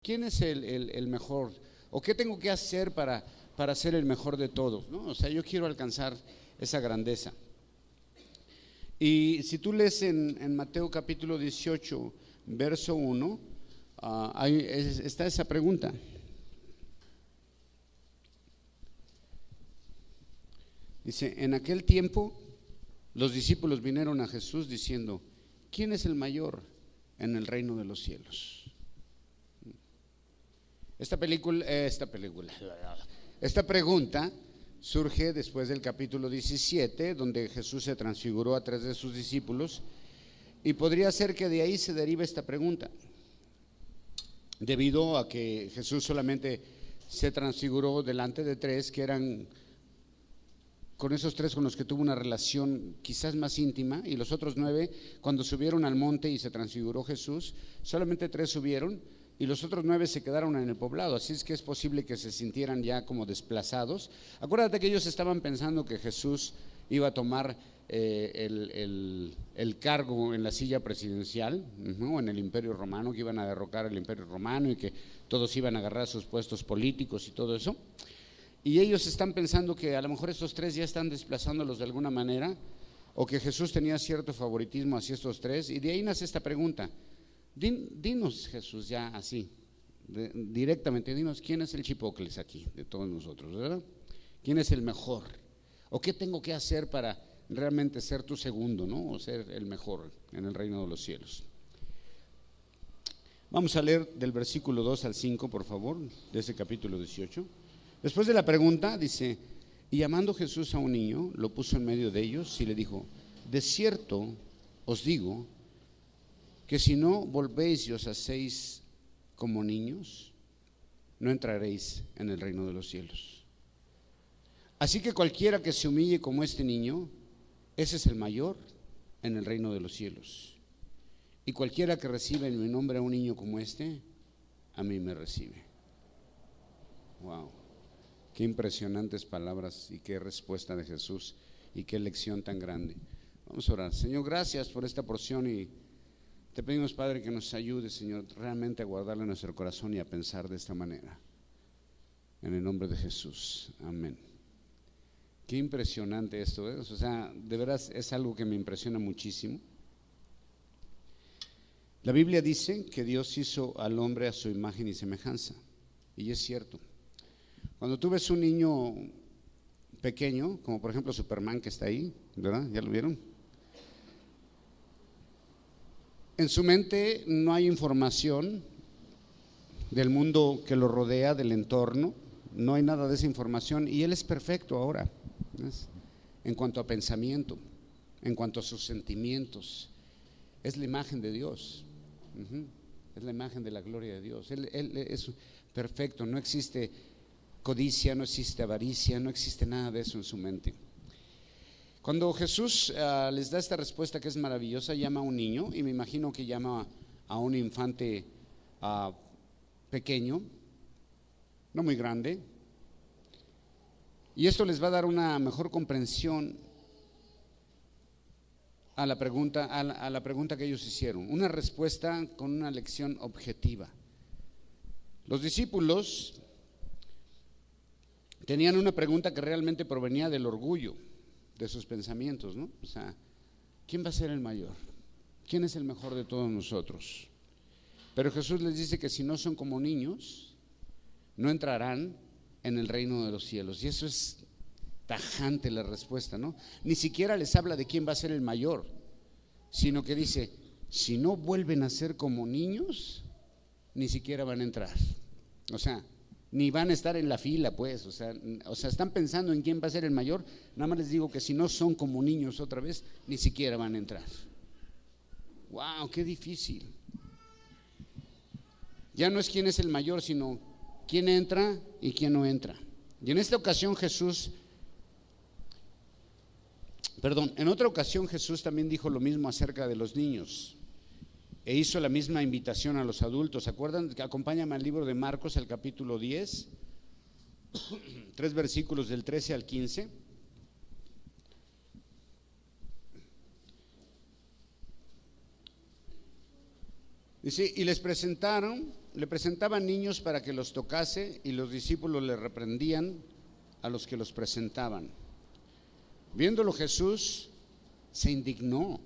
¿quién es el mejor? ¿O qué tengo que hacer para ser el mejor de todos? ¿No? O sea, yo quiero alcanzar esa grandeza. Y si tú lees en Mateo capítulo 18, verso 1, está esa pregunta. Dice, en aquel tiempo los discípulos vinieron a Jesús diciendo, ¿quién es el mayor en el reino de los cielos? Esta pregunta surge después del capítulo 17, donde Jesús se transfiguró a 3 de sus discípulos, y podría ser que de ahí se derive esta pregunta, debido a que Jesús solamente se transfiguró delante de 3, que eran con esos 3 con los que tuvo una relación quizás más íntima, y los otros 9, cuando subieron al monte y se transfiguró Jesús, solamente 3 subieron y los otros 9 se quedaron en el poblado. Así es que es posible que se sintieran ya como desplazados. Acuérdate que ellos estaban pensando que Jesús iba a tomar el cargo en la silla presidencial, en el Imperio Romano, que iban a derrocar el Imperio Romano y que todos iban a agarrar sus puestos políticos y todo eso. Y ellos están pensando que a lo mejor estos 3 ya están desplazándolos de alguna manera, o que Jesús tenía cierto favoritismo hacia estos 3, y de ahí nace esta pregunta. Dinos, Jesús, ya así, directamente, dinos quién es el chipocles aquí de todos nosotros, ¿verdad? ¿Quién es el mejor? ¿O qué tengo que hacer para realmente ser tu segundo, ¿no? O ser el mejor en el reino de los cielos. Vamos a leer del versículo 2 al 5, por favor, de ese capítulo 18. Después de la pregunta, dice, y llamando Jesús a un niño, lo puso en medio de ellos y le dijo, de cierto os digo, que si no volvéis y os hacéis como niños, no entraréis en el reino de los cielos. Así que cualquiera que se humille como este niño, ese es el mayor en el reino de los cielos. Y cualquiera que reciba en mi nombre a un niño como este, a mí me recibe. Wow, qué impresionantes palabras y qué respuesta de Jesús y qué lección tan grande. Vamos a orar. Señor, gracias por esta porción y te pedimos, Padre, que nos ayude, Señor, realmente a guardarla en nuestro corazón y a pensar de esta manera. En el nombre de Jesús, amén. Qué impresionante esto, ¿eh? O sea, de veras es algo que me impresiona muchísimo. La Biblia dice que Dios hizo al hombre a su imagen y semejanza, y es cierto. Cuando tú ves un niño pequeño, como por ejemplo Superman que está ahí, ¿verdad? ¿Ya lo vieron? En su mente no hay información del mundo que lo rodea, del entorno, no hay nada de esa información y él es perfecto ahora, ¿ves? En cuanto a pensamiento, en cuanto a sus sentimientos, es la imagen de Dios, es la imagen de la gloria de Dios, él es perfecto, no existe codicia, no existe avaricia, no existe nada de eso en su mente. Cuando Jesús les da esta respuesta que es maravillosa, llama a un niño, y me imagino que llama a un infante pequeño, no muy grande, y esto les va a dar una mejor comprensión a la pregunta que ellos hicieron, una respuesta con una lección objetiva. Los discípulos tenían una pregunta que realmente provenía del orgullo de sus pensamientos, ¿no? O sea, ¿quién va a ser el mayor? ¿Quién es el mejor de todos nosotros? Pero Jesús les dice que si no son como niños, no entrarán en el reino de los cielos. Y eso es tajante la respuesta, ¿no? Ni siquiera les habla de quién va a ser el mayor, sino que dice, si no vuelven a ser como niños, ni siquiera van a entrar. O sea, ni van a estar en la fila, pues, o sea, están pensando en quién va a ser el mayor. Nada más les digo que si no son como niños otra vez, ni siquiera van a entrar. Wow, qué difícil. Ya no es quién es el mayor, sino quién entra y quién no entra. Y en esta ocasión en otra ocasión Jesús también dijo lo mismo acerca de los niños. E hizo la misma invitación a los adultos. ¿Se acuerdan? Acompáñame al libro de Marcos, el capítulo 10, 3 versículos del 13 al 15. Dice, y les presentaron le presentaban niños para que los tocase y los discípulos le reprendían a los que los presentaban. Viéndolo Jesús se indignó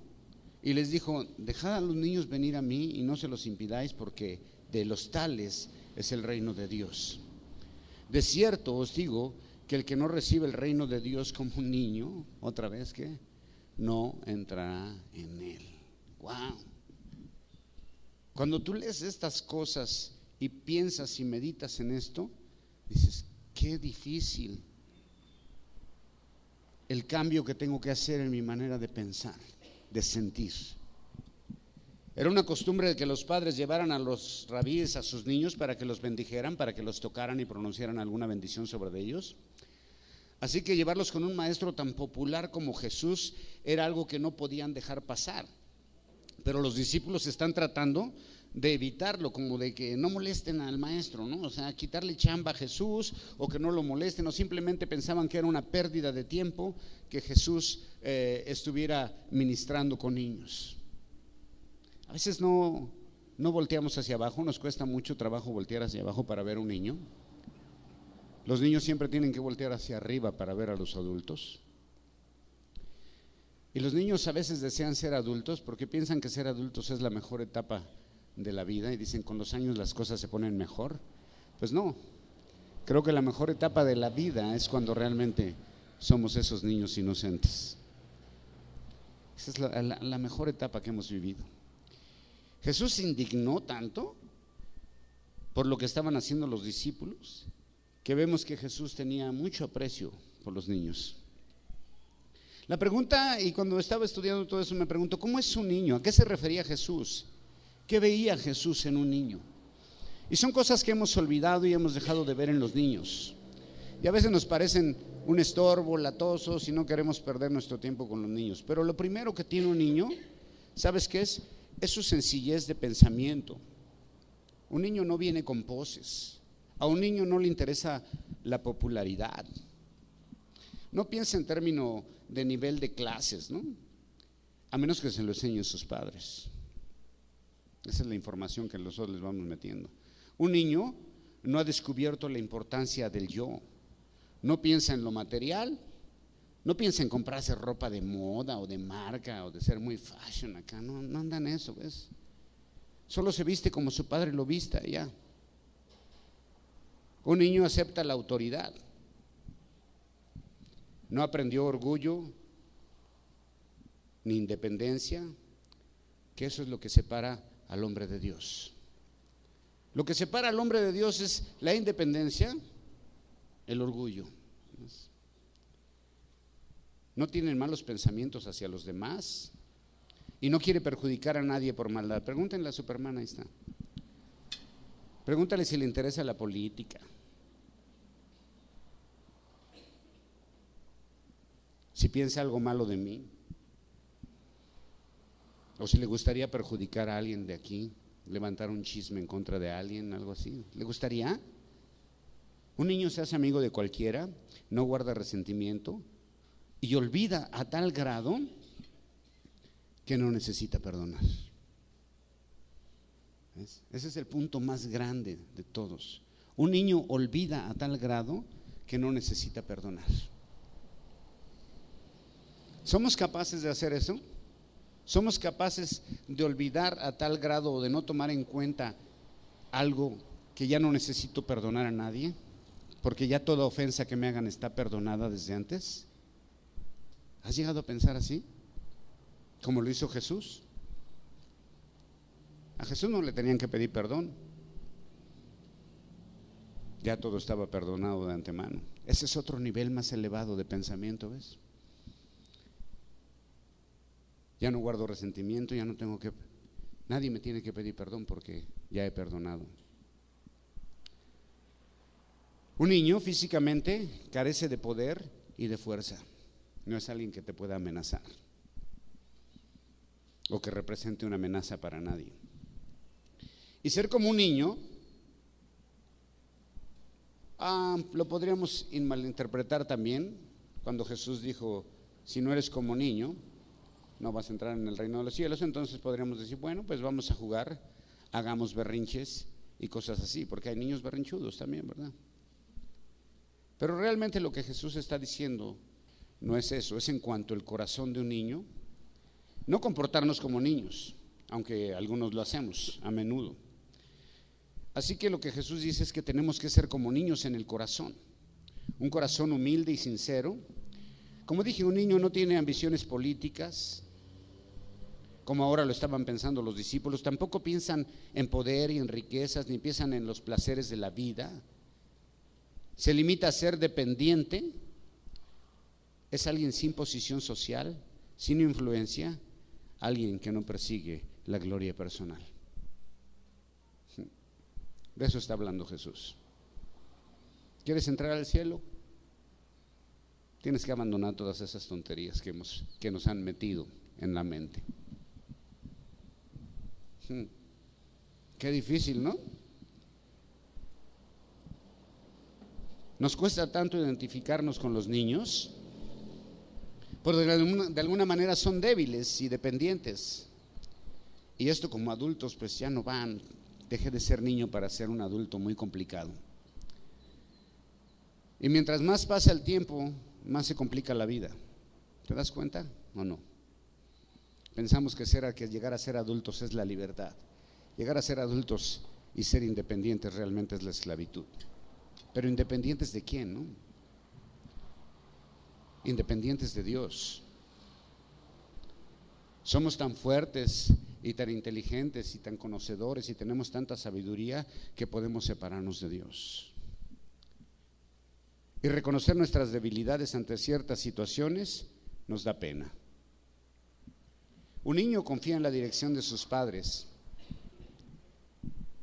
y les dijo: dejad a los niños venir a mí y no se los impidáis, porque de los tales es el reino de Dios. De cierto os digo que el que no recibe el reino de Dios como un niño, otra vez que no entrará en él. Wow. Cuando tú lees estas cosas y piensas y meditas en esto, dices: qué difícil el cambio que tengo que hacer en mi manera de pensar, de sentir. Era una costumbre de que los padres llevaran a los rabíes a sus niños para que los bendijeran, para que los tocaran y pronunciaran alguna bendición sobre ellos. Así que llevarlos con un maestro tan popular como Jesús era algo que no podían dejar pasar. Pero los discípulos están tratando de evitarlo, como de que no molesten al maestro, ¿no? O sea, quitarle chamba a Jesús, o que no lo molesten, o simplemente pensaban que era una pérdida de tiempo que Jesús estuviera ministrando con niños. A veces no volteamos hacia abajo, nos cuesta mucho trabajo voltear hacia abajo para ver a un niño. Los niños siempre tienen que voltear hacia arriba para ver a los adultos. Y los niños a veces desean ser adultos porque piensan que ser adultos es la mejor etapa de la vida y dicen: con los años las cosas se ponen mejor. Pues no, creo que la mejor etapa de la vida es cuando realmente somos esos niños inocentes. Esa es la mejor etapa que hemos vivido. Jesús se indignó tanto por lo que estaban haciendo los discípulos, que vemos que Jesús tenía mucho aprecio por los niños. La pregunta, y cuando estaba estudiando todo eso me pregunto: ¿cómo es un niño? ¿A qué se refería Jesús? ¿Qué veía Jesús en un niño? Y son cosas que hemos olvidado y hemos dejado de ver en los niños. Y a veces nos parecen un estorbo, latosos, y no queremos perder nuestro tiempo con los niños. Pero lo primero que tiene un niño, ¿sabes qué es? Es su sencillez de pensamiento. Un niño no viene con poses. A un niño no le interesa la popularidad. No piensa en términos de nivel de clases, ¿no? A menos que se lo enseñen sus padres. Esa es la información que nosotros les vamos metiendo. Un niño no ha descubierto la importancia del yo. No piensa en lo material, no piensa en comprarse ropa de moda o de marca o de ser muy fashion acá. No anda en eso, ¿ves? Solo se viste como su padre lo vista, ya. Un niño acepta la autoridad. No aprendió orgullo ni independencia, que eso es lo que separa al hombre de Dios. Lo que separa al hombre de Dios es la independencia, el orgullo. No tienen malos pensamientos hacia los demás y no quiere perjudicar a nadie por maldad. Pregúntenle a Superman, ahí está. Pregúntale si le interesa la política. Si piensa algo malo de mí, o si le gustaría perjudicar a alguien de aquí, levantar un chisme en contra de alguien, algo así. ¿Le gustaría? Un niño se hace amigo de cualquiera, no guarda resentimiento y olvida a tal grado que no necesita perdonar. ¿Ves? Ese es el punto más grande de todos. Un niño olvida a tal grado que no necesita perdonar. ¿Somos capaces de hacer eso? ¿Somos capaces de olvidar a tal grado o de no tomar en cuenta algo que ya no necesito perdonar a nadie? Porque ya toda ofensa que me hagan está perdonada desde antes. ¿Has llegado a pensar así? Como lo hizo Jesús. A Jesús no le tenían que pedir perdón. Ya todo estaba perdonado de antemano. Ese es otro nivel más elevado de pensamiento, ¿ves? Ya no guardo resentimiento, ya no tengo que, nadie me tiene que pedir perdón porque ya he perdonado. Un niño físicamente carece de poder y de fuerza. No es alguien que te pueda amenazar o que represente una amenaza para nadie. Y ser como un niño, lo podríamos malinterpretar también cuando Jesús dijo: si no eres como niño, no vas a entrar en el reino de los cielos. Entonces podríamos decir: bueno, pues vamos a jugar, hagamos berrinches y cosas así, porque hay niños berrinchudos también, ¿verdad? Pero realmente lo que Jesús está diciendo no es eso, es en cuanto al corazón de un niño, no comportarnos como niños, aunque algunos lo hacemos a menudo. Así que lo que Jesús dice es que tenemos que ser como niños en el corazón, un corazón humilde y sincero. Como dije, un niño no tiene ambiciones políticas, como ahora lo estaban pensando los discípulos, tampoco piensan en poder y en riquezas, ni piensan en los placeres de la vida. Se limita a ser dependiente, es alguien sin posición social, sin influencia, alguien que no persigue la gloria personal. De eso está hablando Jesús. ¿Quieres entrar al cielo? Tienes que abandonar todas esas tonterías que nos han metido en la mente. Qué difícil, ¿no? Nos cuesta tanto identificarnos con los niños, porque de alguna manera son débiles y dependientes. Y esto como adultos pues ya no van. Deje de ser niño para ser un adulto muy complicado. Y mientras más pasa el tiempo, más se complica la vida. ¿Te das cuenta o no? Pensamos que llegar a ser adultos es la libertad. Llegar a ser adultos y ser independientes realmente es la esclavitud. Pero independientes de quién, ¿no? Independientes de Dios. Somos tan fuertes y tan inteligentes y tan conocedores y tenemos tanta sabiduría que podemos separarnos de Dios. Y reconocer nuestras debilidades ante ciertas situaciones nos da pena. Un niño confía en la dirección de sus padres,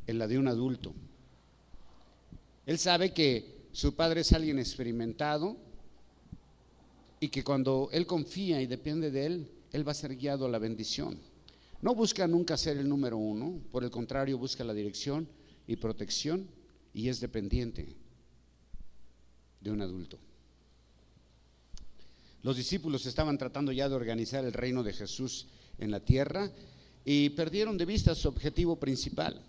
en la de un adulto. Él sabe que su padre es alguien experimentado y que cuando él confía y depende de él, él va a ser guiado a la bendición. No busca nunca ser el número uno, por el contrario, busca la dirección y protección y es dependiente de un adulto. Los discípulos estaban tratando ya de organizar el reino de Jesús en la tierra y perdieron de vista su objetivo principal.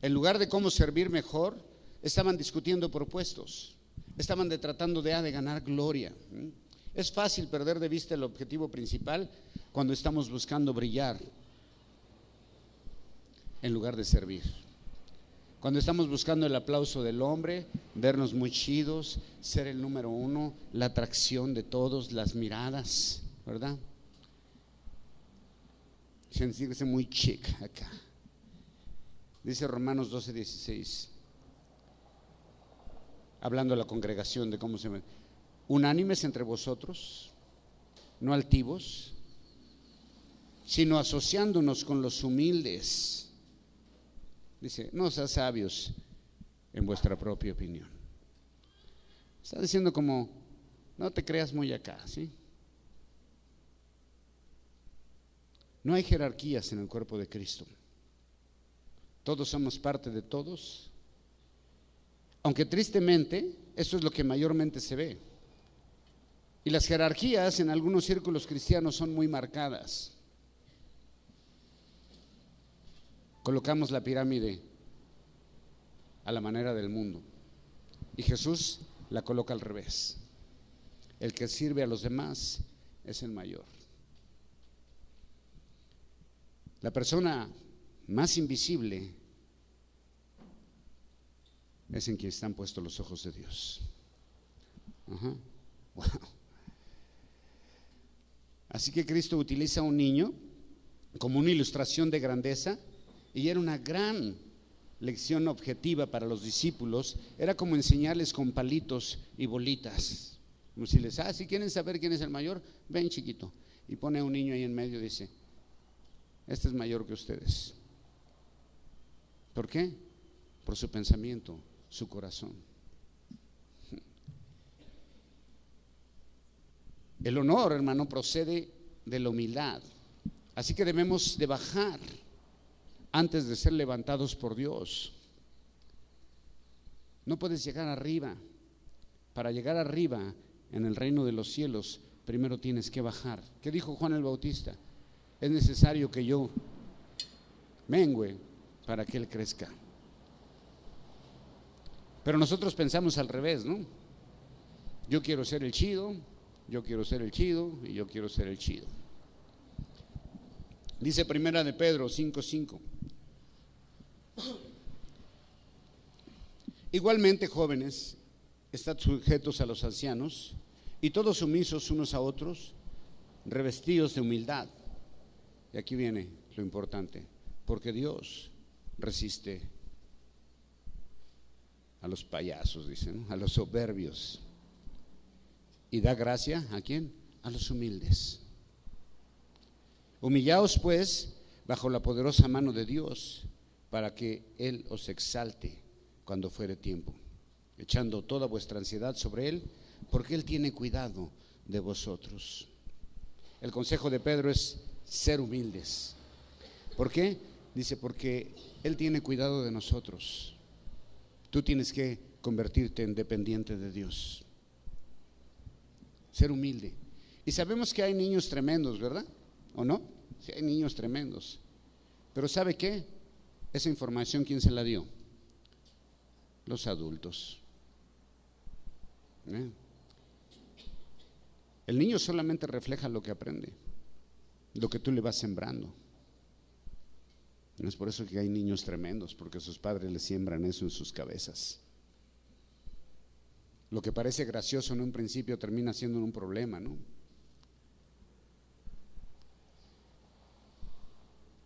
En lugar de cómo servir mejor, estaban discutiendo propuestos, estaban tratando de ganar gloria. Es fácil perder de vista el objetivo principal cuando estamos buscando brillar en lugar de servir. Cuando estamos buscando el aplauso del hombre, vernos muy chidos, ser el número uno, la atracción de todos, las miradas, ¿verdad? Sentirse muy chic acá. Dice Romanos 12:16, hablando a la congregación de cómo se ve. Unánimes entre vosotros, no altivos, sino asociándonos con los humildes. Dice, no seas sabios en vuestra propia opinión. Está diciendo como, no te creas muy acá, ¿sí? No hay jerarquías en el cuerpo de Cristo. Todos somos parte de todos. Aunque tristemente, eso es lo que mayormente se ve. Y las jerarquías en algunos círculos cristianos son muy marcadas. Colocamos la pirámide a la manera del mundo y Jesús la coloca al revés. El que sirve a los demás es el mayor. La persona más invisible es en quien están puestos los ojos de Dios. Ajá. Wow. Así que Cristo utiliza a un niño como una ilustración de grandeza y era una gran lección objetiva para los discípulos. Era como enseñarles con palitos y bolitas, como si les, si quieren saber quién es el mayor, ven chiquito, y pone a un niño ahí en medio y dice, este es mayor que ustedes. ¿Por qué? Por su pensamiento, su corazón. El honor, hermano, procede de la humildad. Así que debemos de bajar antes de ser levantados por Dios. No puedes llegar arriba. Para llegar arriba en el reino de los cielos, primero tienes que bajar. ¿Qué dijo Juan el Bautista? Es necesario que yo mengüe para que Él crezca. Pero nosotros pensamos al revés, ¿no? Yo quiero ser el chido, yo quiero ser el chido y yo quiero ser el chido. Dice Primera de Pedro 5:5. Igualmente, jóvenes, estad sujetos a los ancianos y todos sumisos unos a otros, revestidos de humildad. Y aquí viene lo importante, porque Dios resiste a los payasos, dicen, ¿no? A los soberbios, y da gracia ¿a quién? A los humildes. Humillaos pues bajo la poderosa mano de Dios, para que Él os exalte cuando fuere tiempo, echando toda vuestra ansiedad sobre Él, porque Él tiene cuidado de vosotros. El consejo de Pedro es ser humildes. ¿Por qué? Dice, porque Él tiene cuidado de nosotros. Tú tienes que convertirte en dependiente de Dios. Ser humilde. Y sabemos que hay niños tremendos, ¿verdad? ¿O no? Sí, hay niños tremendos. Pero ¿sabe qué? Esa información, ¿quién se la dio? Los adultos. El niño solamente refleja lo que aprende, lo que tú le vas sembrando. No es por eso que hay niños tremendos, porque sus padres le siembran eso en sus cabezas. Lo que parece gracioso en un principio termina siendo un problema, ¿no?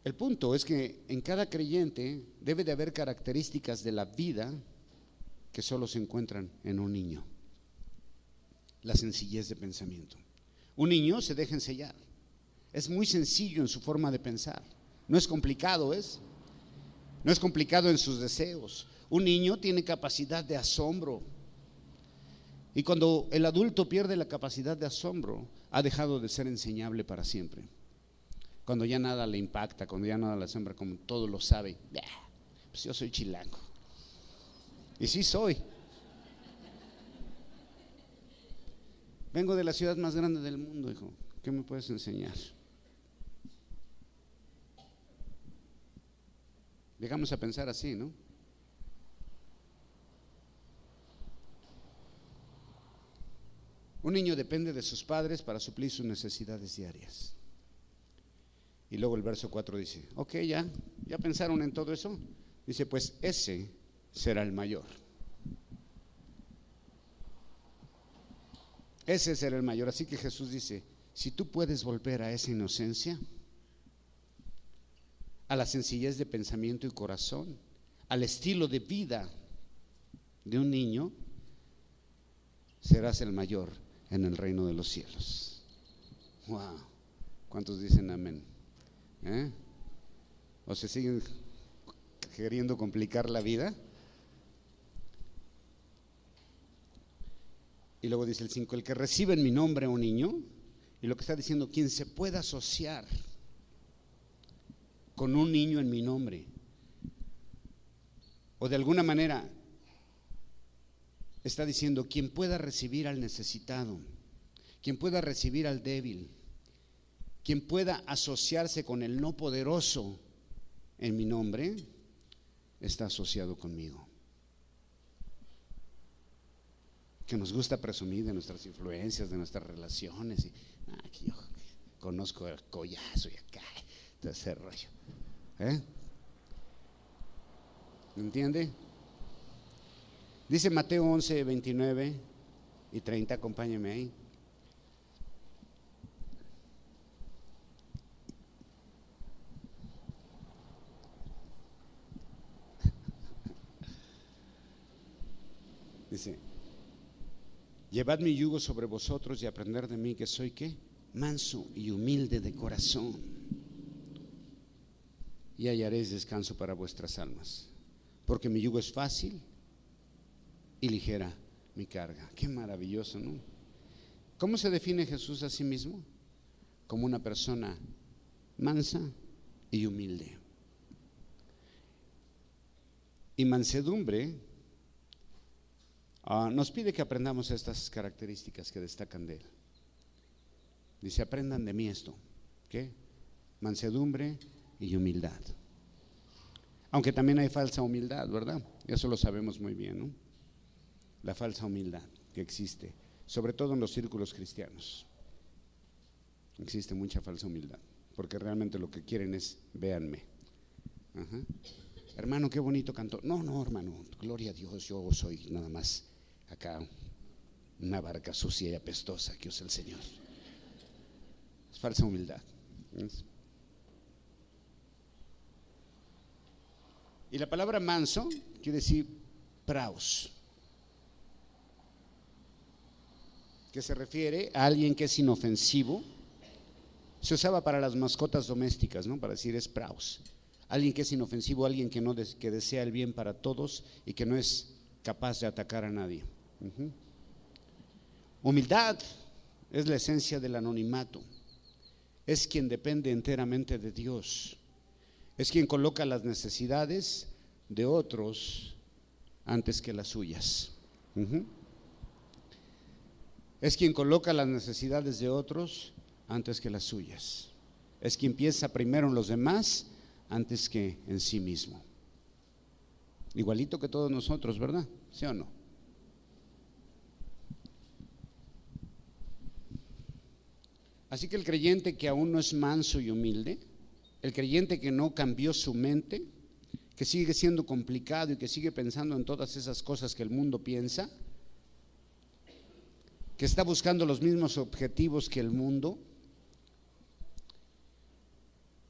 El punto es que en cada creyente debe de haber características de la vida que solo se encuentran en un niño. La sencillez de pensamiento. Un niño se deja enseñar. Es muy sencillo en su forma de pensar. No es complicado, no es complicado en sus deseos. Un niño tiene capacidad de asombro. Y cuando el adulto pierde la capacidad de asombro, ha dejado de ser enseñable para siempre. Cuando ya nada le impacta, cuando ya nada le asombra, como todo lo sabe. Pues yo soy chilango. Y sí soy. Vengo de la ciudad más grande del mundo, hijo. ¿Qué me puedes enseñar? Llegamos a pensar así, ¿no? Un niño depende de sus padres para suplir sus necesidades diarias. Y luego el verso 4 dice, ok, ya pensaron en todo eso. Dice, pues ese será el mayor. Ese será el mayor. Así que Jesús dice, si tú puedes volver a esa inocencia, a la sencillez de pensamiento y corazón, al estilo de vida de un niño, serás el mayor en el reino de los cielos. Wow. ¿Cuántos dicen amén? ¿O se siguen queriendo complicar la vida? Y luego dice el 5, el que recibe en mi nombre a un niño, y lo que está diciendo, quien se pueda asociar con un niño en mi nombre, o de alguna manera está diciendo, quien pueda recibir al necesitado, quien pueda recibir al débil, quien pueda asociarse con el no poderoso en mi nombre, está asociado conmigo. Que nos gusta presumir de nuestras influencias, de nuestras relaciones, y aquí yo conozco el collazo y acá, todo ese rollo. ¿Me entiende? Dice Mateo 11, 29 y 30, acompáñeme ahí. Dice, llevad mi yugo sobre vosotros y aprended de mí, que soy ¿qué? Manso y humilde de corazón, y hallaréis descanso para vuestras almas, porque mi yugo es fácil y ligera mi carga. Qué maravilloso, ¿no? ¿Cómo se define Jesús a sí mismo? Como una persona mansa y humilde. Y mansedumbre nos pide que aprendamos estas características que destacan de él. Dice, aprendan de mí esto, ¿qué? Mansedumbre y humildad. Aunque también hay falsa humildad, ¿verdad? Eso lo sabemos muy bien, ¿no? la falsa humildad que existe, sobre todo en los círculos cristianos. Existe mucha falsa humildad, porque realmente lo que quieren es, véanme. Ajá. Hermano, qué bonito cantó. No, hermano, gloria a Dios, yo soy nada más acá una barca sucia y apestosa que usa el Señor. Es falsa humildad. ¿Ves? Y la palabra manso quiere decir praus, que se refiere a alguien que es inofensivo. Se usaba para las mascotas domésticas, ¿no? Para decir es praus. Alguien que es inofensivo, alguien que que desea el bien para todos y que no es capaz de atacar a nadie. Humildad es la esencia del anonimato. Es quien depende enteramente de Dios. Es quien coloca las necesidades de otros antes que las suyas. Es quien coloca las necesidades de otros antes que las suyas. Es quien piensa primero en los demás antes que en sí mismo. Igualito que todos nosotros, ¿verdad? ¿Sí o no? Así que el creyente que aún no es manso y humilde, el creyente que no cambió su mente, que sigue siendo complicado y que sigue pensando en todas esas cosas que el mundo piensa, que está buscando los mismos objetivos que el mundo,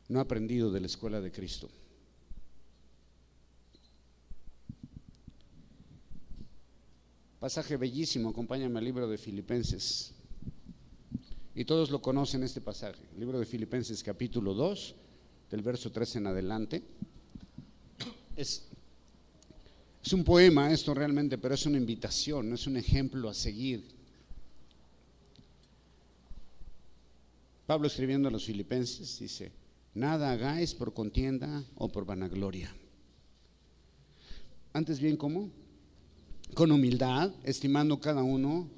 no ha aprendido de la escuela de Cristo. Pasaje bellísimo, acompáñame al libro de Filipenses. Y todos lo conocen este pasaje, el libro de Filipenses capítulo 2, del verso 13 en adelante. Es un poema esto realmente, pero es una invitación, no es un ejemplo a seguir. Pablo, escribiendo a los filipenses, dice: nada hagáis por contienda o por vanagloria. Antes bien, ¿cómo? Con humildad, estimando cada uno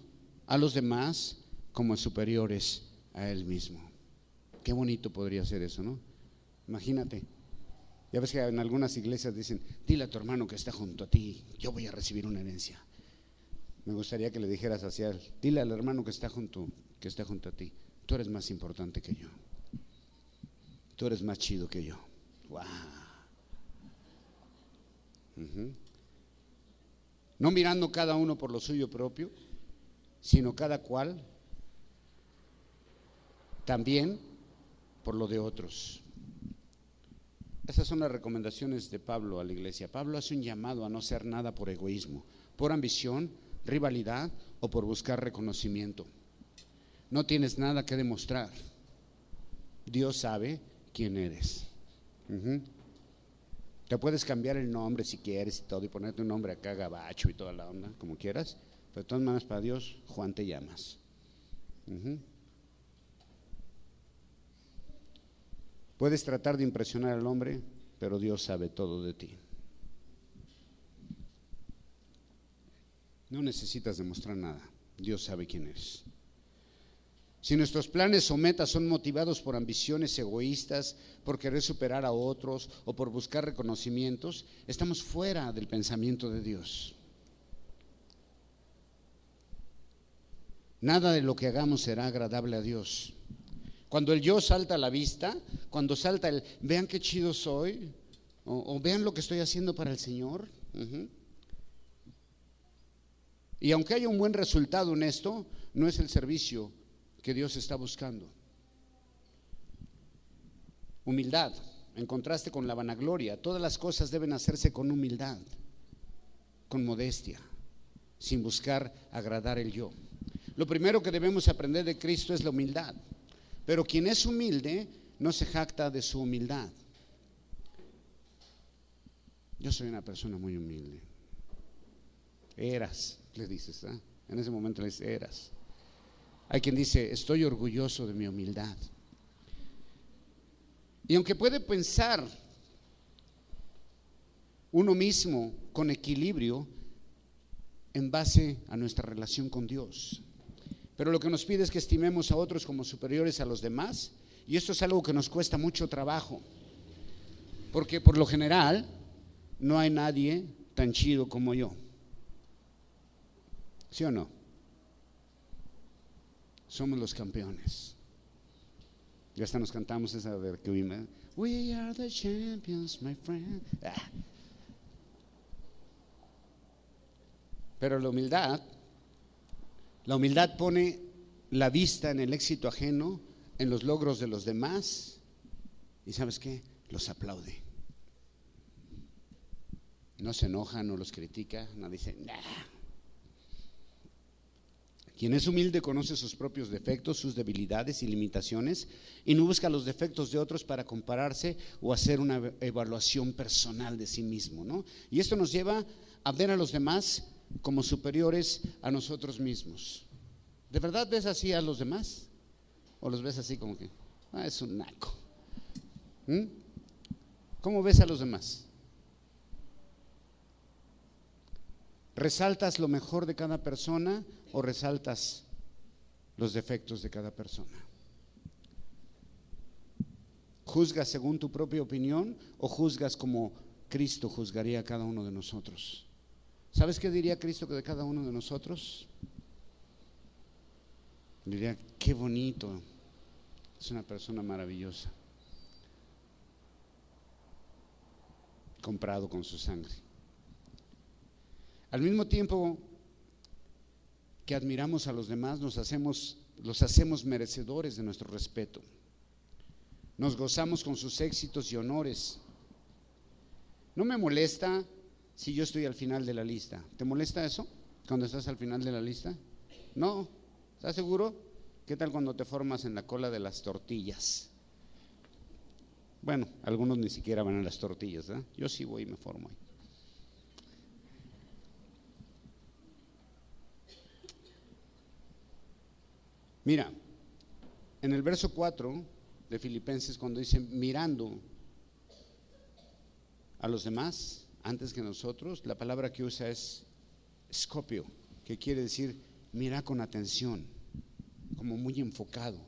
a los demás como superiores a él mismo. Qué bonito podría ser eso, ¿no? Imagínate. Ya ves que en algunas iglesias dicen: dile a tu hermano que está junto a ti, yo voy a recibir una herencia. Me gustaría que le dijeras así a él: dile al hermano que está junto a ti, tú eres más importante que yo. Tú eres más chido que yo. ¡Wow! No mirando cada uno por lo suyo propio, sino cada cual también por lo de otros. Esas son las recomendaciones de Pablo a la iglesia. Pablo hace un llamado a no hacer nada por egoísmo, por ambición, rivalidad o por buscar reconocimiento. No tienes nada que demostrar. Dios sabe quién eres. Te puedes cambiar el nombre si quieres y todo, y ponerte un nombre acá gabacho y toda la onda, como quieras, pero de todas maneras para Dios, Juan te llamas. Puedes tratar de impresionar al hombre, pero Dios sabe todo de ti. No necesitas demostrar nada, Dios sabe quién eres. Si nuestros planes o metas son motivados por ambiciones egoístas, por querer superar a otros o por buscar reconocimientos, estamos fuera del pensamiento de Dios. Nada de lo que hagamos será agradable a Dios. Cuando el yo salta a la vista, cuando salta el vean qué chido soy, o vean lo que estoy haciendo para el Señor. Y aunque haya un buen resultado en esto, no es el servicio que Dios está buscando. Humildad, en contraste con la vanagloria. Todas las cosas deben hacerse con humildad, con modestia, sin buscar agradar el yo. Lo primero que debemos aprender de Cristo es la humildad. Pero quien es humilde no se jacta de su humildad. Yo soy una persona muy humilde. Eras, le dices, ¿eh? En ese momento le dices, eras. Hay quien dice, estoy orgulloso de mi humildad. Y aunque puede pensar uno mismo con equilibrio en base a nuestra relación con Dios, pero lo que nos pide es que estimemos a otros como superiores a los demás, y esto es algo que nos cuesta mucho trabajo, porque por lo general no hay nadie tan chido como yo. ¿Sí o no? Somos los campeones. Ya hasta nos cantamos esa de que vimos. We are the champions, my friend. Pero la humildad pone la vista en el éxito ajeno, en los logros de los demás, y ¿sabes qué? Los aplaude. No se enoja, no los critica, no dice nah. Quien es humilde conoce sus propios defectos, sus debilidades y limitaciones, y no busca los defectos de otros para compararse o hacer una evaluación personal de sí mismo, ¿no? Y esto nos lleva a ver a los demás como superiores a nosotros mismos. ¿De verdad ves así a los demás? ¿O los ves así como que es un naco? ¿Cómo ves a los demás? ¿Resaltas lo mejor de cada persona o resaltas los defectos de cada persona? ¿Juzgas según tu propia opinión o juzgas como Cristo juzgaría a cada uno de nosotros? ¿Sabes qué diría Cristo de cada uno de nosotros? Diría, qué bonito, es una persona maravillosa, comprado con su sangre. Al mismo tiempo que admiramos a los demás, los hacemos merecedores de nuestro respeto. Nos gozamos con sus éxitos y honores. No me molesta si yo estoy al final de la lista. ¿Te molesta eso cuando estás al final de la lista? No. ¿Estás seguro? ¿Qué tal cuando te formas en la cola de las tortillas? Bueno, algunos ni siquiera van a las tortillas, ¿eh? Yo sí voy y me formo ahí. Mira, en el verso 4 de Filipenses, cuando dice mirando a los demás antes que nosotros, la palabra que usa es scopio, que quiere decir mira con atención, como muy enfocado.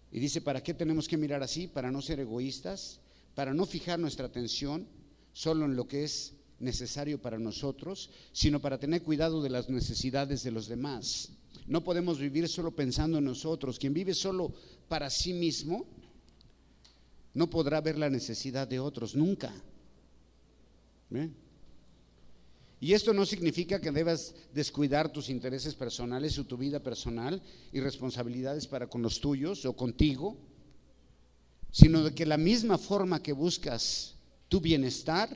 Y dice, ¿para qué tenemos que mirar así? Para no ser egoístas, para no fijar nuestra atención solo en lo que es necesario para nosotros, sino para tener cuidado de las necesidades de los demás. No podemos vivir solo pensando en nosotros. Quien vive solo para sí mismo no podrá ver la necesidad de otros nunca. ¿Ve? Y esto no significa que debas descuidar tus intereses personales o tu vida personal y responsabilidades para con los tuyos o contigo, sino de que la misma forma que buscas tu bienestar,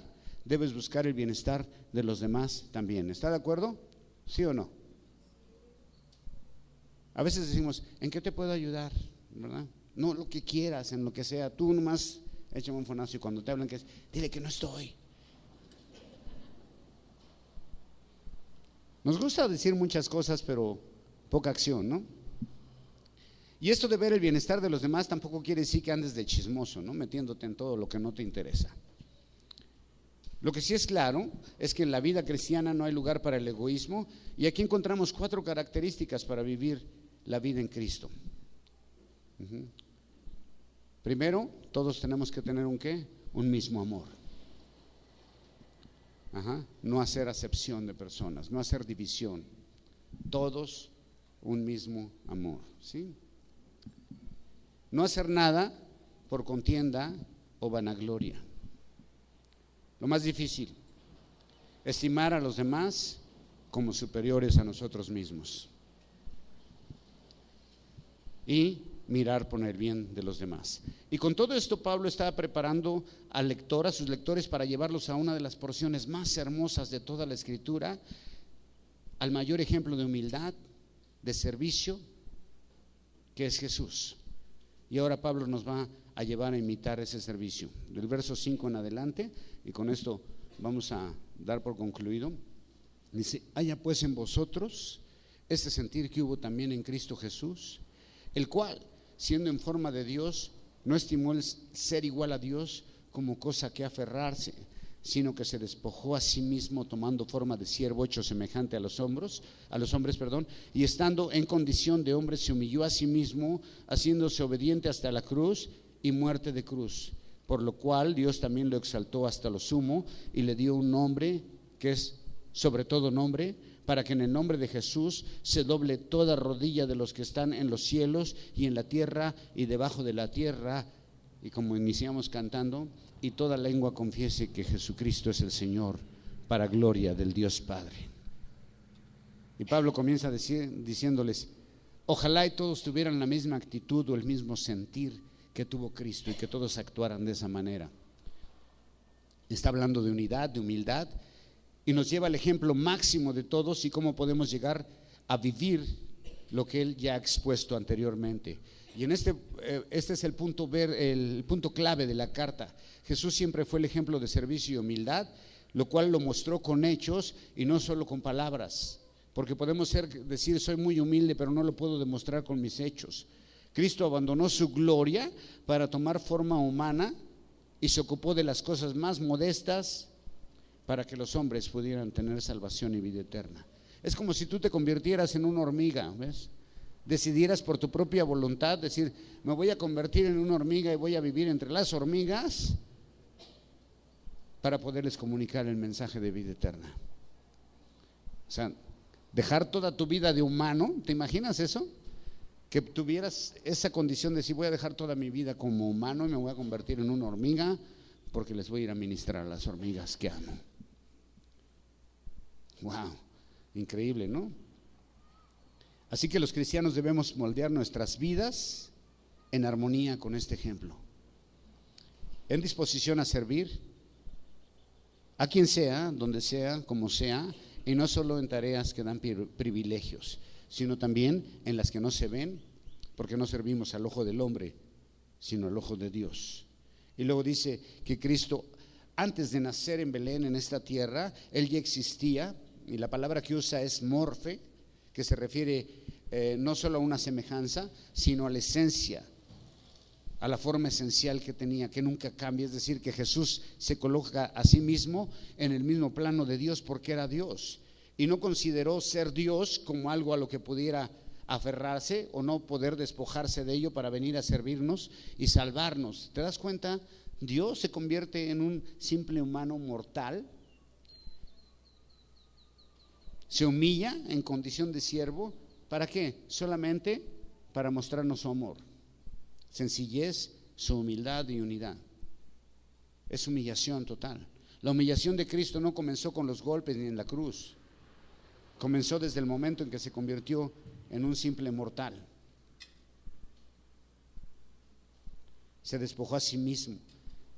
debes buscar el bienestar de los demás también. ¿Está de acuerdo? ¿Sí o no? A veces decimos, ¿en qué te puedo ayudar? ¿Verdad? No, lo que quieras, en lo que sea. Tú nomás échame un fonazo y cuando te hablan, dile que no estoy. Nos gusta decir muchas cosas, pero poca acción, ¿no? Y esto de ver el bienestar de los demás tampoco quiere decir que andes de chismoso, ¿no? Metiéndote en todo lo que no te interesa. Lo que sí es claro es que en la vida cristiana no hay lugar para el egoísmo, y aquí encontramos 4 características para vivir la vida en Cristo. Primero, todos tenemos que tener ¿un qué? Un mismo amor. No hacer acepción de personas, no hacer división. Todos un mismo amor, ¿sí? No hacer nada por contienda o vanagloria. Lo más difícil, estimar a los demás como superiores a nosotros mismos y mirar por el bien de los demás. Y con todo esto Pablo estaba preparando al lector, a sus lectores, para llevarlos a una de las porciones más hermosas de toda la Escritura, al mayor ejemplo de humildad, de servicio, que es Jesús. Y ahora Pablo nos va a llevar a imitar ese servicio. Del verso 5 en adelante, y con esto vamos a dar por concluido. Dice, haya pues en vosotros este sentir que hubo también en Cristo Jesús, el cual, siendo en forma de Dios, no estimó el ser igual a Dios como cosa que aferrarse, sino que se despojó a sí mismo, tomando forma de siervo, hecho semejante a los hombres, y estando en condición de hombre se humilló a sí mismo, haciéndose obediente hasta la cruz y muerte de cruz, por lo cual Dios también lo exaltó hasta lo sumo y le dio un nombre que es sobre todo nombre, para que en el nombre de Jesús se doble toda rodilla de los que están en los cielos y en la tierra y debajo de la tierra, y como iniciamos cantando, y toda lengua confiese que Jesucristo es el Señor, para gloria del Dios Padre. Y Pablo comienza diciéndoles: ojalá y todos tuvieran la misma actitud o el mismo sentir que tuvo Cristo, y que todos actuaran de esa manera. Está hablando de unidad, de humildad, y nos lleva al ejemplo máximo de todos y cómo podemos llegar a vivir lo que él ya ha expuesto anteriormente. Y en este es el punto clave de la carta. Jesús siempre fue el ejemplo de servicio y humildad, lo cual lo mostró con hechos y no solo con palabras, porque podemos decir soy muy humilde, pero no lo puedo demostrar con mis hechos. Cristo abandonó su gloria para tomar forma humana y se ocupó de las cosas más modestas para que los hombres pudieran tener salvación y vida eterna. Es como si tú te convirtieras en una hormiga, ¿ves? Decidieras por tu propia voluntad decir: me voy a convertir en una hormiga y voy a vivir entre las hormigas para poderles comunicar el mensaje de vida eterna. O sea, dejar toda tu vida de humano, ¿te imaginas eso? Que tuvieras esa condición de decir: voy a dejar toda mi vida como humano y me voy a convertir en una hormiga porque les voy a ir a ministrar a las hormigas que amo. Wow, increíble, ¿no? Así que los cristianos debemos moldear nuestras vidas en armonía con este ejemplo, en disposición a servir a quien sea, donde sea, como sea, y no solo en tareas que dan privilegios, sino también en las que no se ven, porque no servimos al ojo del hombre, sino al ojo de Dios. Y luego dice que Cristo, antes de nacer en Belén, en esta tierra, él ya existía, y la palabra que usa es morfe, que se refiere no solo a una semejanza, sino a la esencia, a la forma esencial que tenía, que nunca cambia. Es decir, que Jesús se coloca a sí mismo en el mismo plano de Dios porque era Dios, y no consideró ser Dios como algo a lo que pudiera aferrarse o no poder despojarse de ello para venir a servirnos y salvarnos. ¿Te das cuenta? Dios se convierte en un simple humano mortal, se humilla en condición de siervo. ¿Para qué? Solamente para mostrarnos su amor, sencillez, su humildad y unidad. Es humillación total. La humillación de Cristo no comenzó con los golpes ni en la cruz. Comenzó desde el momento en que se convirtió en un simple mortal. Se despojó a sí mismo.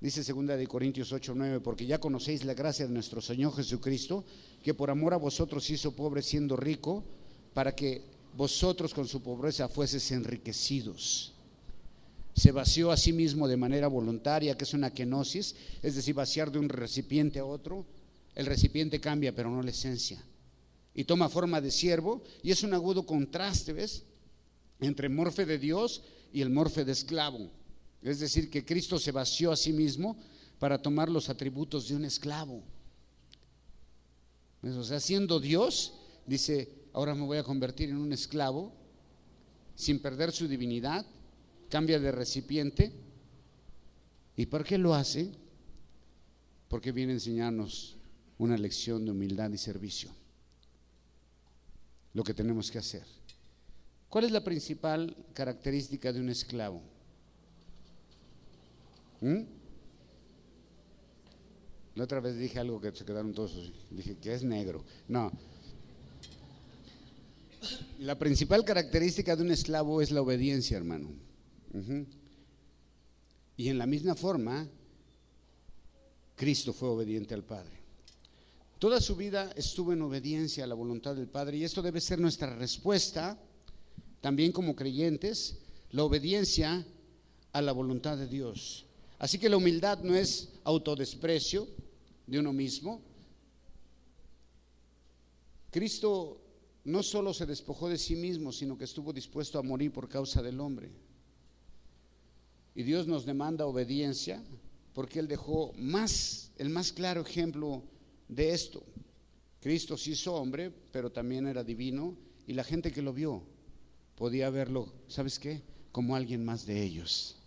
Dice 2 Corintios 8:9: porque ya conocéis la gracia de nuestro Señor Jesucristo, que por amor a vosotros se hizo pobre siendo rico, para que vosotros con su pobreza fueseis enriquecidos. Se vació a sí mismo de manera voluntaria, que es una kenosis, es decir, vaciar de un recipiente a otro. El recipiente cambia, pero no la esencia, y toma forma de siervo, y es un agudo contraste, ¿ves?, entre morfe de Dios y el morfe de esclavo. Es decir, que Cristo se vació a sí mismo para tomar los atributos de un esclavo. O sea, siendo Dios, dice: ahora me voy a convertir en un esclavo, sin perder su divinidad. Cambia de recipiente. ¿Y por qué lo hace? Porque viene a enseñarnos una lección de humildad y servicio, lo que tenemos que hacer. ¿Cuál es la principal característica de un esclavo? La otra vez dije algo que se quedaron todos, dije que es negro. No. La principal característica de un esclavo es la obediencia, hermano. Y en la misma forma, Cristo fue obediente al Padre. Toda su vida estuvo en obediencia a la voluntad del Padre, y esto debe ser nuestra respuesta también como creyentes, la obediencia a la voluntad de Dios. Así que la humildad no es autodesprecio de uno mismo. Cristo no solo se despojó de sí mismo, sino que estuvo dispuesto a morir por causa del hombre. Y Dios nos demanda obediencia porque Él dejó el más claro ejemplo de esto. Cristo se hizo hombre, pero también era divino, y la gente que lo vio podía verlo, ¿sabes qué?, como alguien más de ellos.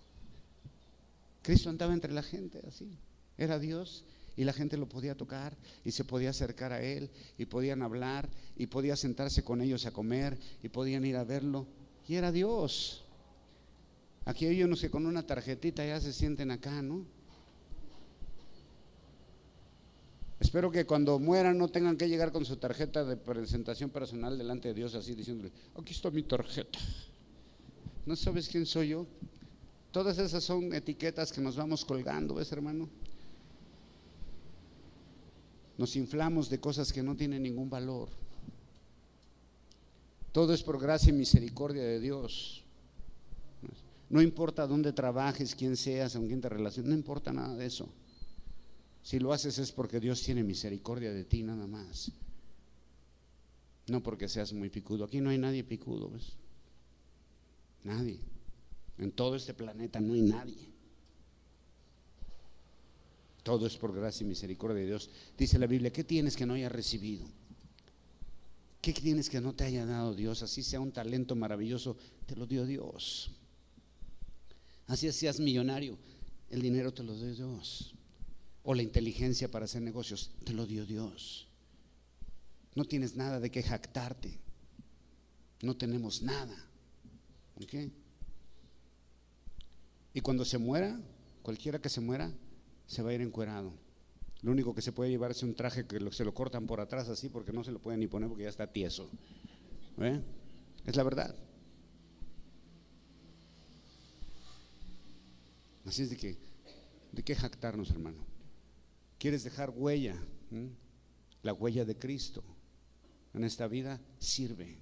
Cristo andaba entre la gente así, era Dios, y la gente lo podía tocar y se podía acercar a él y podían hablar y podía sentarse con ellos a comer y podían ir a verlo, y era Dios. Aquí hay unos que con una tarjetita ya se sienten acá, ¿no? Espero que cuando mueran no tengan que llegar con su tarjeta de presentación personal delante de Dios así diciéndole: aquí está mi tarjeta. ¿No sabes quién soy yo? Todas esas son etiquetas que nos vamos colgando, ¿ves, hermano? Nos inflamos de cosas que no tienen ningún valor. Todo es por gracia y misericordia de Dios. No importa dónde trabajes, quién seas, con quién te relaciones, no importa nada de eso. Si lo haces es porque Dios tiene misericordia de ti, nada más. No porque seas muy picudo. Aquí no hay nadie picudo, ¿ves? Nadie. En todo este planeta no hay nadie. Todo es por gracia y misericordia de Dios. Dice la Biblia: ¿qué tienes que no hayas recibido? ¿Qué tienes que no te haya dado Dios? Así sea un talento maravilloso, te lo dio Dios. Así seas millonario, el dinero te lo dio Dios. O la inteligencia para hacer negocios, te lo dio Dios. No tienes nada de qué jactarte. No tenemos nada. ¿Ok? Y cuando se muera, cualquiera que se muera, se va a ir encuerado. Lo único que se puede llevar es un traje que se lo cortan por atrás así, porque no se lo pueden ni poner porque ya está tieso. Es la verdad. Así es ¿de qué jactarnos, hermano? ¿Quieres dejar huella? La huella de Cristo en esta vida sirve.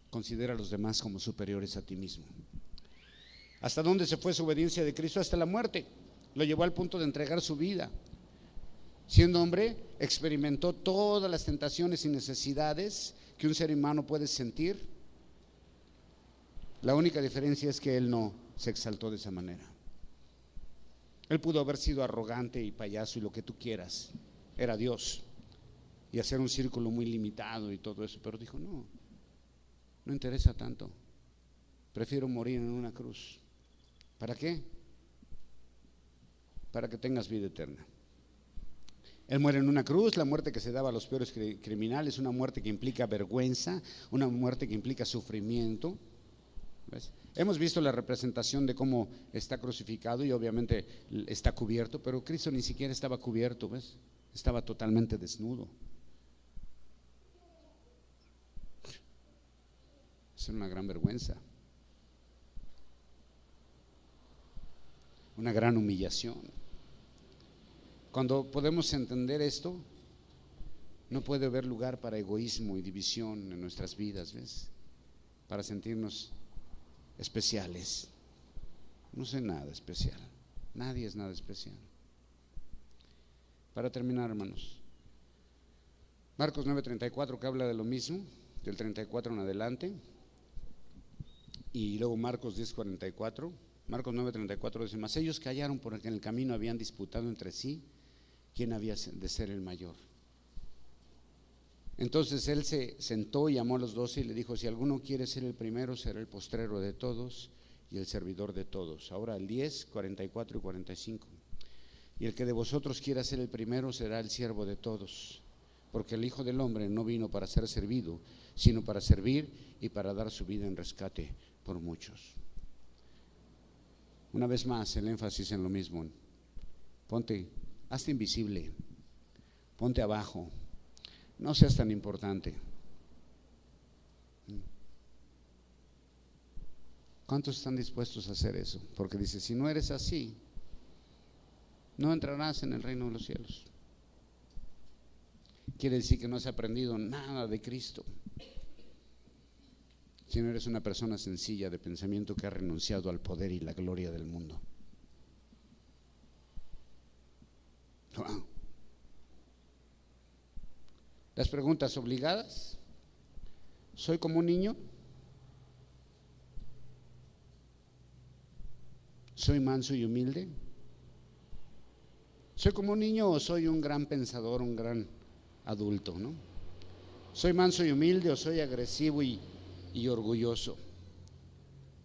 Considera a los demás como superiores a ti mismo. ¿Hasta dónde se fue su obediencia de Cristo? Hasta la muerte. Lo llevó al punto de entregar su vida. Siendo hombre, experimentó todas las tentaciones y necesidades que un ser humano puede sentir. La única diferencia es que él no se exaltó de esa manera. Él pudo haber sido arrogante y payaso y lo que tú quieras, era Dios, y hacer un círculo muy limitado y todo eso, pero dijo: no interesa tanto, prefiero morir en una cruz. ¿Para qué? Para que tengas vida eterna. Él muere en una cruz, la muerte que se daba a los peores criminales, una muerte que implica vergüenza, una muerte que implica sufrimiento. ¿Ves? Hemos visto la representación de cómo está crucificado y obviamente está cubierto, pero Cristo ni siquiera estaba cubierto, ¿ves? Estaba totalmente desnudo. Es una gran vergüenza, una gran humillación. Cuando podemos entender esto, no puede haber lugar para egoísmo y división en nuestras vidas, ¿ves? Para sentirnos especiales. No soy nada especial, nadie es nada especial. Para terminar, hermanos, Marcos 9:34, que habla de lo mismo, del 34 en adelante, y luego Marcos 10:44. Marcos 9:34 dice: mas ellos callaron porque en el camino habían disputado entre sí quién había de ser el mayor. Entonces él se sentó y llamó a los 12 y le dijo: si alguno quiere ser el primero, será el postrero de todos y el servidor de todos. Ahora el 10, 44 y 45. Y el que de vosotros quiera ser el primero, será el siervo de todos. Porque el Hijo del Hombre no vino para ser servido, sino para servir y para dar su vida en rescate por muchos. Una vez más, el énfasis en lo mismo. Hazte invisible, ponte abajo, no seas tan importante. ¿Cuántos están dispuestos a hacer eso? Porque dice: si no eres así, no entrarás en el reino de los cielos. Quiere decir que no has aprendido nada de Cristo. Si no eres una persona sencilla de pensamiento que ha renunciado al poder y la gloria del mundo. Wow. Las preguntas obligadas: ¿soy como un niño? ¿Soy manso y humilde? ¿Soy como un niño o soy un gran pensador, un gran adulto, ¿no? ¿Soy manso y humilde o soy agresivo y orgulloso?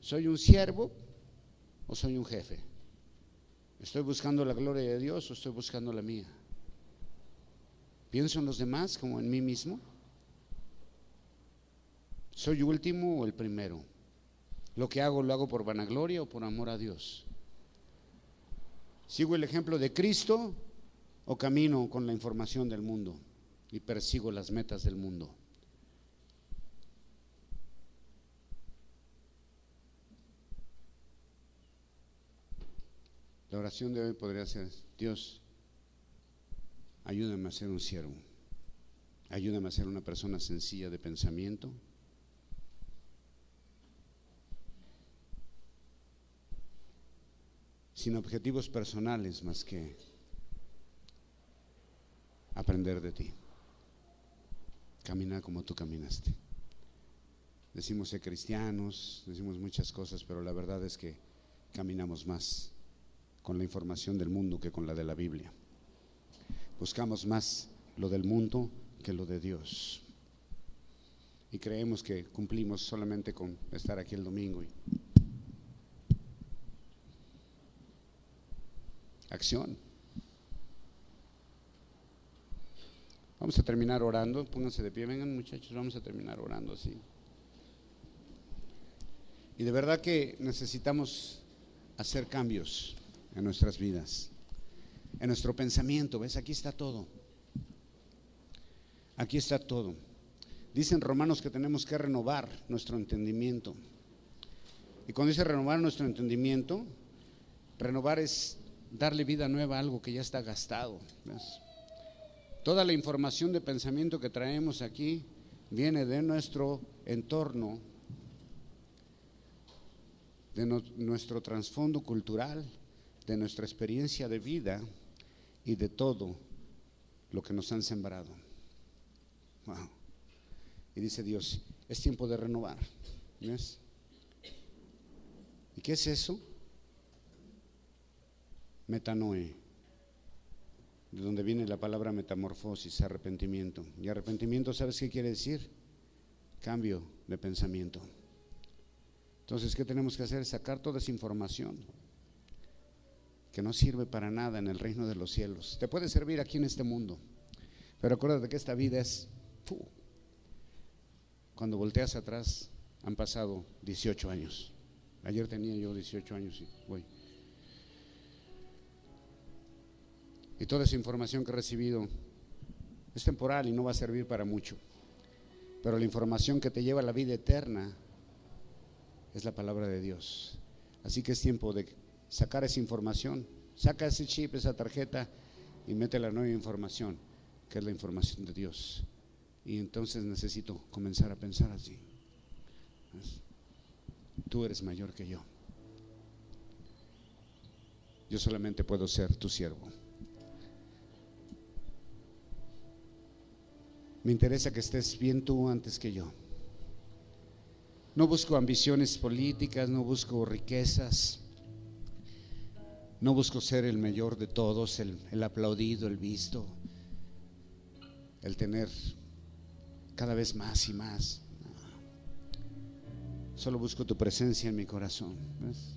¿Soy un siervo o soy un jefe? ¿Estoy buscando la gloria de Dios o estoy buscando la mía? ¿Pienso en los demás como en mí mismo? ¿Soy último o el primero? ¿Lo que hago lo hago por vanagloria o por amor a Dios? ¿Sigo el ejemplo de Cristo o camino con la información del mundo y persigo las metas del mundo? La oración de hoy podría ser: Dios, ayúdame a ser un siervo, ayúdame a ser una persona sencilla de pensamiento, sin objetivos personales más que aprender de ti, caminar como tú caminaste. Decimos ser cristianos, decimos muchas cosas, pero la verdad es que caminamos más con la información del mundo que con la de la Biblia. Buscamos más lo del mundo que lo de Dios. Y creemos que cumplimos solamente con estar aquí el domingo. Acción. Vamos a terminar orando. Pónganse de pie, vengan muchachos, vamos a terminar orando así. Y de verdad que necesitamos hacer cambios en nuestras vidas, en nuestro pensamiento. ¿Ves? Aquí está todo. Aquí está todo. Dicen Romanos que tenemos que renovar nuestro entendimiento. Y cuando dice renovar nuestro entendimiento, renovar es darle vida nueva a algo que ya está gastado. ¿Ves? Toda la información de pensamiento que traemos aquí viene de nuestro entorno, de nuestro trasfondo cultural, de nuestra experiencia de vida y de todo lo que nos han sembrado. Wow. Y dice Dios, es tiempo de renovar. ¿Ves? ¿Y qué es eso? Metanoe, de donde viene la palabra metamorfosis, arrepentimiento. Y arrepentimiento, ¿sabes qué quiere decir? Cambio de pensamiento. Entonces, ¿qué tenemos que hacer? Sacar toda esa información que no sirve para nada en el reino de los cielos. Te puede servir aquí en este mundo, pero acuérdate que esta vida es cuando volteas atrás han pasado 18 años. Ayer tenía yo 18 años y voy. Y toda esa información que he recibido es temporal y no va a servir para mucho, pero la información que te lleva a la vida eterna es la palabra de Dios. Así que es tiempo de sacar esa información. Saca ese chip, esa tarjeta y mete la nueva información, que es la información de Dios. Y entonces necesito comenzar a pensar así. Tú eres mayor que yo. Yo solamente puedo ser tu siervo. Me interesa que estés bien tú antes que yo. No busco ambiciones políticas, no busco riquezas, no busco ser el mayor de todos, el aplaudido, el visto, el tener cada vez más y más. No. Solo busco tu presencia en mi corazón. ¿Ves?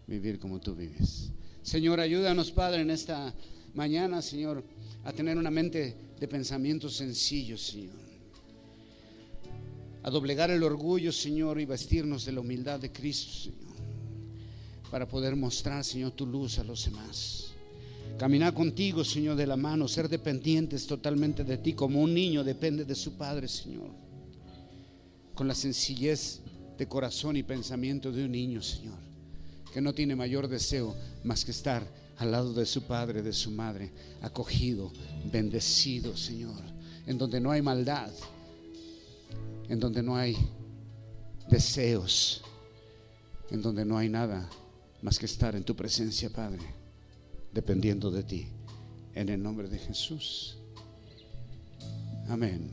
Vivir como tú vives. Señor, ayúdanos, Padre, en esta mañana, Señor, a tener una mente de pensamientos sencillos, Señor. A doblegar el orgullo, Señor, y vestirnos de la humildad de Cristo, Señor, para poder mostrar, Señor, tu luz a los demás. Caminar contigo, Señor, de la mano, ser dependientes totalmente de ti, como un niño depende de su padre, Señor, con la sencillez de corazón y pensamiento de un niño, Señor, que no tiene mayor deseo más que estar al lado de su padre, de su madre, acogido, bendecido, Señor, en donde no hay maldad, en donde no hay deseos, en donde no hay nada más que estar en tu presencia, Padre, dependiendo de ti, en el nombre de Jesús. Amén.